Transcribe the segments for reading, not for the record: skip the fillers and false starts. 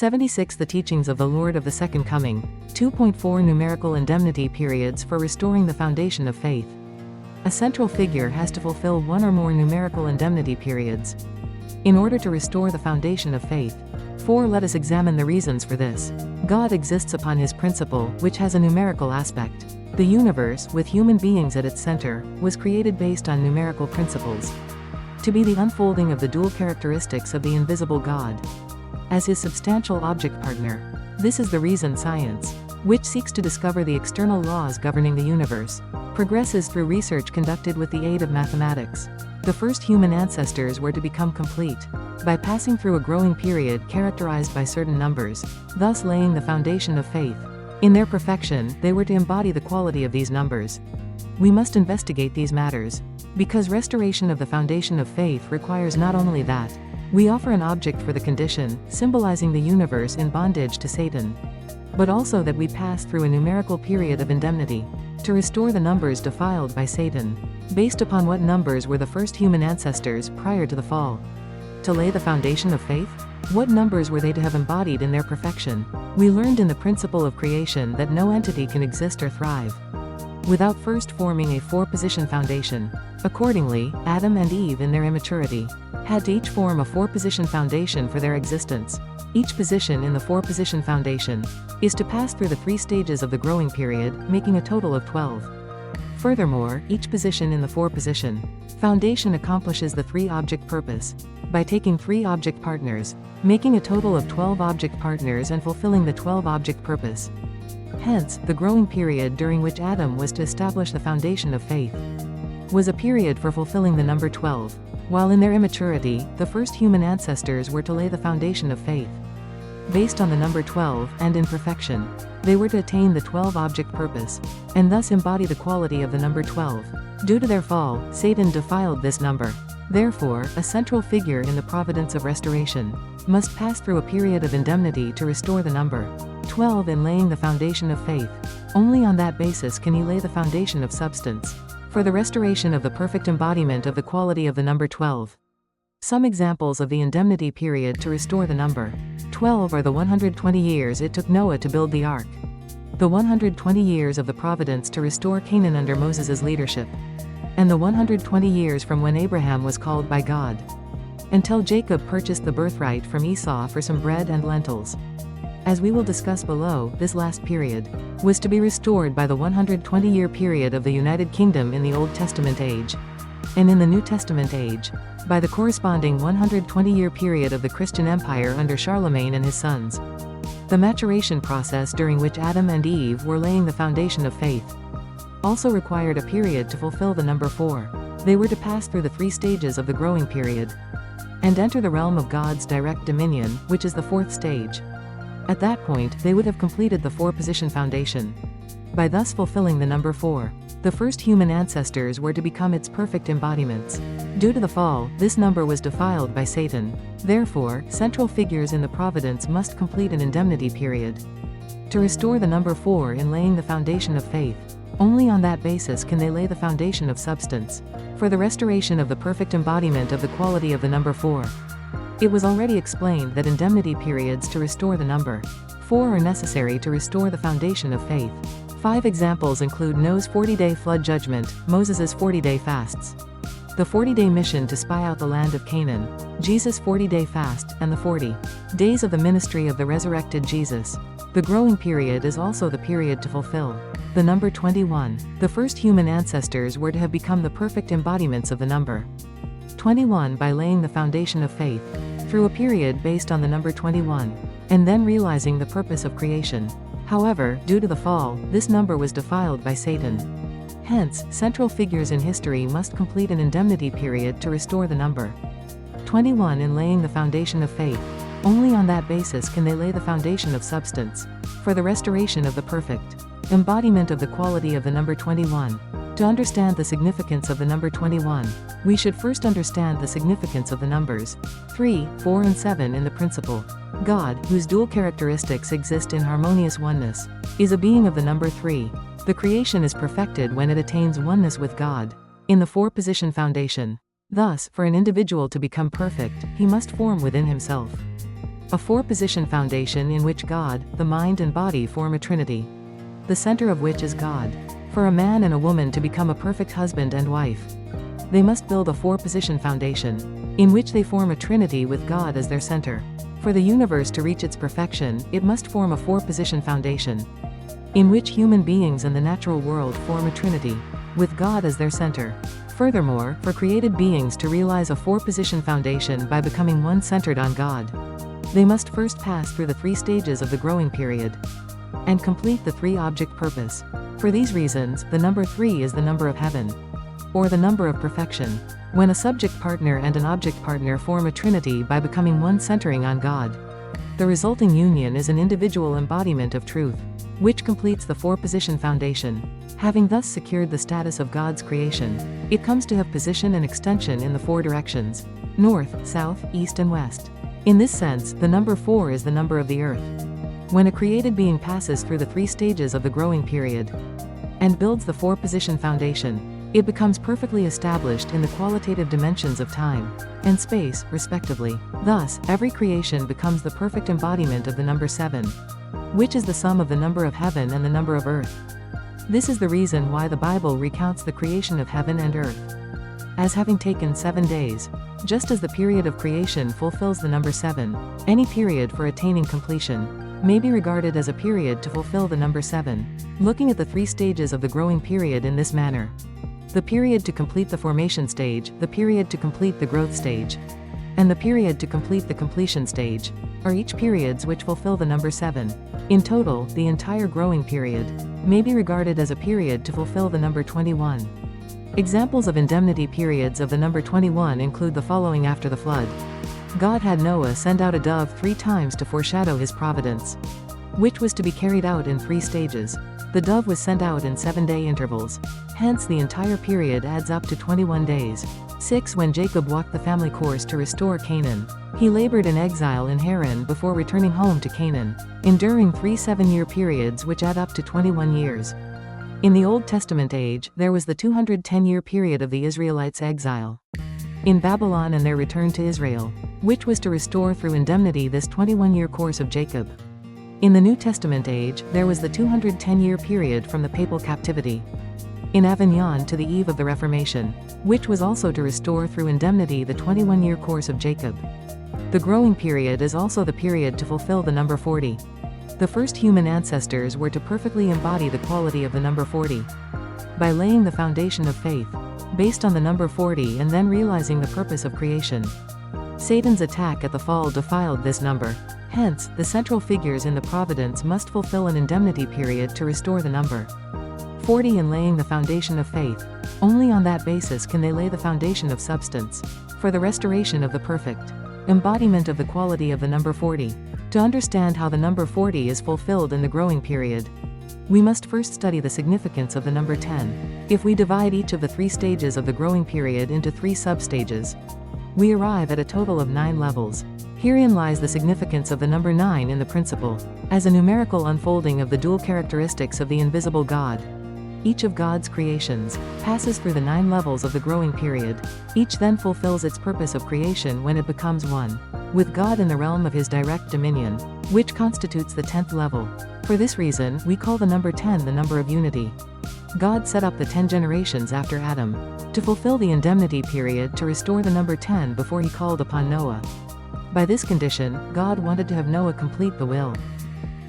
76 The teachings of the Lord of the Second Coming. 2.4 Numerical indemnity periods for restoring the foundation of faith. A central figure has to fulfill one or more numerical indemnity periods in order to restore the foundation of faith. 4. Let us examine the reasons for this. God exists upon his principle, which has a numerical aspect. The universe, with human beings at its center, was created based on numerical principles, to be the unfolding of the dual characteristics of the invisible God as his substantial object partner. This is the reason science, which seeks to discover the external laws governing the universe, progresses through research conducted with the aid of mathematics. The first human ancestors were to become complete by passing through a growing period characterized by certain numbers, thus laying the foundation of faith. In their perfection, they were to embody the quality of these numbers. We must investigate these matters, because restoration of the foundation of faith requires not only that we offer an object for the condition, symbolizing the universe in bondage to Satan, but also that we pass through a numerical period of indemnity to restore the numbers defiled by Satan. Based upon what numbers were the first human ancestors prior to the fall to lay the foundation of faith? What numbers were they to have embodied in their perfection? We learned in the principle of creation that no entity can exist or thrive without first forming a four-position foundation. Accordingly, Adam and Eve in their immaturity had to each form a four-position foundation for their existence. Each position in the four-position foundation is to pass through the 3 stages of the growing period, making a total of 12. Furthermore, each position in the four-position foundation accomplishes the 3-object purpose by taking 3 object partners, making a total of 12 object partners and fulfilling the 12-object purpose. Hence, the growing period during which Adam was to establish the foundation of faith was a period for fulfilling the number 12. While in their immaturity, the first human ancestors were to lay the foundation of faith based on the number 12, and in perfection, they were to attain the 12-object purpose, and thus embody the quality of the number 12. Due to their fall, Satan defiled this number. Therefore, a central figure in the providence of restoration must pass through a period of indemnity to restore the number 12 in laying the foundation of faith. Only on that basis can he lay the foundation of substance for the restoration of the perfect embodiment of the quality of the number 12. Some examples of the indemnity period to restore the number 12 are the 120 years it took Noah to build the ark, the 120 years of the providence to restore Canaan under Moses' leadership, and the 120 years from when Abraham was called by God until Jacob purchased the birthright from Esau for some bread and lentils. As we will discuss below, this last period was to be restored by the 120-year period of the United Kingdom in the Old Testament age, and in the New Testament age, by the corresponding 120-year period of the Christian Empire under Charlemagne and his sons. The maturation process during which Adam and Eve were laying the foundation of faith also required a period to fulfill the number 4. They were to pass through the 3 stages of the growing period and enter the realm of God's direct dominion, which is the 4th stage. At that point, they would have completed the 4-position foundation by thus fulfilling the number 4. The first human ancestors were to become its perfect embodiments. Due to the fall, this number was defiled by Satan. Therefore, central figures in the providence must complete an indemnity period to restore the number 4 in laying the foundation of faith. Only on that basis can they lay the foundation of substance for the restoration of the perfect embodiment of the quality of the number 4. It was already explained that indemnity periods to restore the number 4 are necessary to restore the foundation of faith. 5 examples include Noah's 40-day flood judgment, Moses' 40-day fasts, the 40-day mission to spy out the land of Canaan, Jesus' 40-day fast, and the 40 days of the ministry of the resurrected Jesus. The growing period is also the period to fulfill the number 21. The first human ancestors were to have become the perfect embodiments of the number 21 by laying the foundation of faith through a period based on the number 21, and then realizing the purpose of creation. However, due to the fall, this number was defiled by Satan. Hence, central figures in history must complete an indemnity period to restore the number 21 in laying the foundation of faith. Only on that basis can they lay the foundation of substance for the restoration of the perfect embodiment of the quality of the number 21. To understand the significance of the number 21, we should first understand the significance of the numbers 3, 4 and 7 in the principle. God, whose dual characteristics exist in harmonious oneness, is a being of the number 3. The creation is perfected when it attains oneness with God in the 4-position foundation. Thus, for an individual to become perfect, he must form within himself A four-position foundation in which God, the mind and body form a trinity, the center of which is God. For a man and a woman to become a perfect husband and wife, they must build a four-position foundation, in which they form a trinity with God as their center. For the universe to reach its perfection, it must form a four-position foundation, in which human beings and the natural world form a trinity, with God as their center. Furthermore, for created beings to realize a four-position foundation by becoming one-centered on God, they must first pass through the three stages of the growing period, and complete the three-object purpose. For these reasons, the number 3 is the number of heaven, or the number of perfection. When a subject partner and an object partner form a trinity by becoming one centering on God, the resulting union is an individual embodiment of truth, which completes the four-position foundation. Having thus secured the status of God's creation, it comes to have position and extension in the four directions: north, south, east and west. In this sense, the number 4 is the number of the earth. When a created being passes through the three stages of the growing period, and builds the four-position foundation, it becomes perfectly established in the qualitative dimensions of time and space, respectively. Thus, every creation becomes the perfect embodiment of the number 7, which is the sum of the number of heaven and the number of earth. This is the reason why the Bible recounts the creation of heaven and earth as having taken 7 days. Just as the period of creation fulfills the number 7, any period for attaining completion may be regarded as a period to fulfill the number 7. Looking at the three stages of the growing period in this manner, the period to complete the formation stage, the period to complete the growth stage, and the period to complete the completion stage, are each periods which fulfill the number 7. In total, the entire growing period may be regarded as a period to fulfill the number 21. Examples of indemnity periods of the number 21 include the following: after the flood, God had Noah send out a dove 3 times to foreshadow his providence, which was to be carried out in 3 stages. The dove was sent out in 7-day intervals. Hence the entire period adds up to 21 days. 6. When Jacob walked the family course to restore Canaan, he labored in exile in Haran before returning home to Canaan, enduring 3 7-year periods which add up to 21 years. In the Old Testament age, there was the 210-year period of the Israelites' exile in Babylon and their return to Israel, which was to restore through indemnity this 21-year course of Jacob. In the New Testament age, there was the 210-year period from the papal captivity in Avignon to the eve of the Reformation, which was also to restore through indemnity the 21-year course of Jacob. The growing period is also the period to fulfill the number 40. The first human ancestors were to perfectly embody the quality of the number 40 by laying the foundation of faith based on the number 40 and then realizing the purpose of creation. Satan's attack at the fall defiled this number. Hence, the central figures in the providence must fulfill an indemnity period to restore the number 40 in laying the foundation of faith. Only on that basis can they lay the foundation of substance for the restoration of the perfect embodiment of the quality of the number 40. To understand how the number 40 is fulfilled in the growing period, we must first study the significance of the number 10. If we divide each of the 3 stages of the growing period into 3 sub-stages, we arrive at a total of 9 levels. Herein lies the significance of the number 9 in the principle, as a numerical unfolding of the dual characteristics of the invisible God. Each of God's creations passes through the 9 levels of the growing period. Each then fulfills its purpose of creation when it becomes one with God in the realm of his direct dominion, which constitutes the 10th level. For this reason, we call the number 10 the number of unity. God set up the 10 generations after Adam to fulfill the indemnity period to restore the number 10 before he called upon Noah. By this condition, God wanted to have Noah complete the will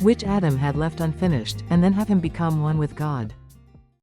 which Adam had left unfinished, and then have him become one with God.